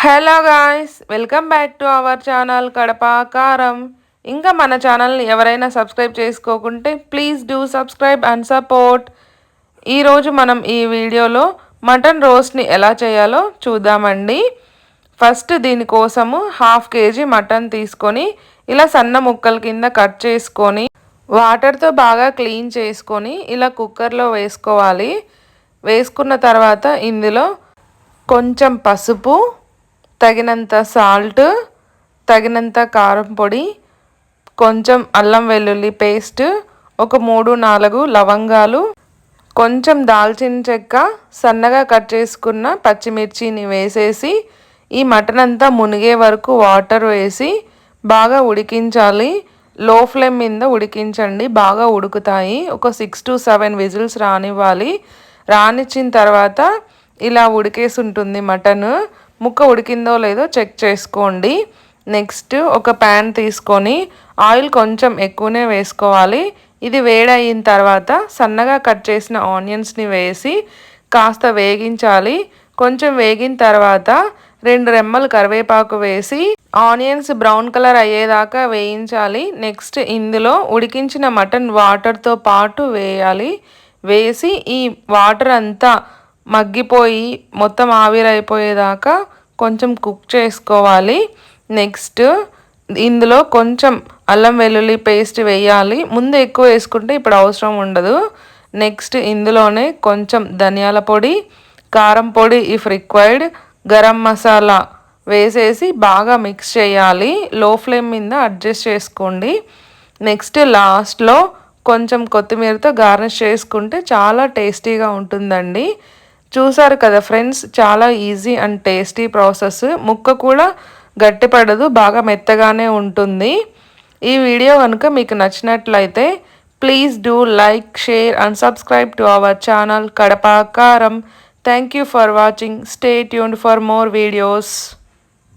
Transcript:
Hello guys, welcome back to our channel Kadapa Karam. ఇంకా మన ఛానల్ని ఎవరైనా సబ్స్క్రైబ్ చేసుకోకుంటే please do subscribe and support. ఈరోజు మనం ఈ వీడియోలో మటన్ రోస్ట్ని ఎలా చేయాలో చూద్దామండి. ఫస్ట్ దీనికోసము 1/2 kg మటన్ తీసుకొని ఇలా సన్న ముక్కల కింద కట్ చేసుకొని వాటర్తో బాగా క్లీన్ చేసుకొని ఇలా కుక్కర్లో వేసుకోవాలి. వేసుకున్న తర్వాత ఇందులో కొంచెం పసుపు, తగినంత సాల్ట్, తగినంత కారం పొడి, కొంచెం అల్లం వెల్లుల్లి పేస్ట్, ఒక 3-4 లవంగాలు, కొంచెం దాల్చిన చెక్క, సన్నగా కట్ చేసుకున్న పచ్చిమిర్చిని వేసేసి ఈ మటన్ అంతా మునిగే వరకు వాటర్ వేసి బాగా ఉడికించాలి. లో ఫ్లేమ్ మీద ఉడికించండి, బాగా ఉడుకుతాయి. ఒక 6 to 7 విజిల్స్ రానివ్వాలి. రానిచ్చిన తర్వాత ఇలా ఉడికేసి ఉంటుంది మటన్. ముక్క ఉడికిందో లేదో చెక్ చేసుకోండి. నెక్స్ట్ ఒక ప్యాన్ తీసుకొని ఆయిల్ కొంచెం ఎక్కువనే వేసుకోవాలి. ఇది వేడయిన తర్వాత సన్నగా కట్ చేసిన ఆనియన్స్ని వేసి కాస్త వేగించాలి. కొంచెం వేగిన తర్వాత 2 రెమ్మలు కరివేపాకు వేసి ఆనియన్స్ బ్రౌన్ కలర్ అయ్యేదాకా వేయించాలి. నెక్స్ట్ ఇందులో ఉడికించిన మటన్ వాటర్తో పాటు వేయాలి. వేసి ఈ వాటర్ అంతా మగ్గిపోయి మొత్తం ఆవిరైపోయేదాకా కొంచెం కుక్ చేసుకోవాలి. నెక్స్ట్ ఇందులో కొంచెం అల్లం వెల్లుల్లి పేస్ట్ వేయాలి. ముందు ఎక్కువ వేసుకుంటే ఇప్పుడు అవసరం ఉండదు. నెక్స్ట్ ఇందులోనే కొంచెం ధనియాల పొడి, కారం పొడి ఇఫ్ రిక్వైర్డ్, గరం మసాలా వేసేసి బాగా మిక్స్ చేయాలి. లో ఫ్లేమ్ మీద అడ్జస్ట్ చేసుకోండి. నెక్స్ట్ లాస్ట్లో కొంచెం కొత్తిమీరతో గార్నిష్ చేసుకుంటే చాలా టేస్టీగా ఉంటుందండి. చూసారు కదా ఫ్రెండ్స్, చాలా ఈజీ అండ్ టేస్టీ ప్రాసెస్. ముక్క కూడా గట్టిపడదు, బాగా మెత్తగానే ఉంటుంది. ఈ వీడియో కనుక మీకు నచ్చినట్లయితే please do like, share and subscribe to our channel Kadapa Karam. Thank you for watching. Stay tuned for more videos.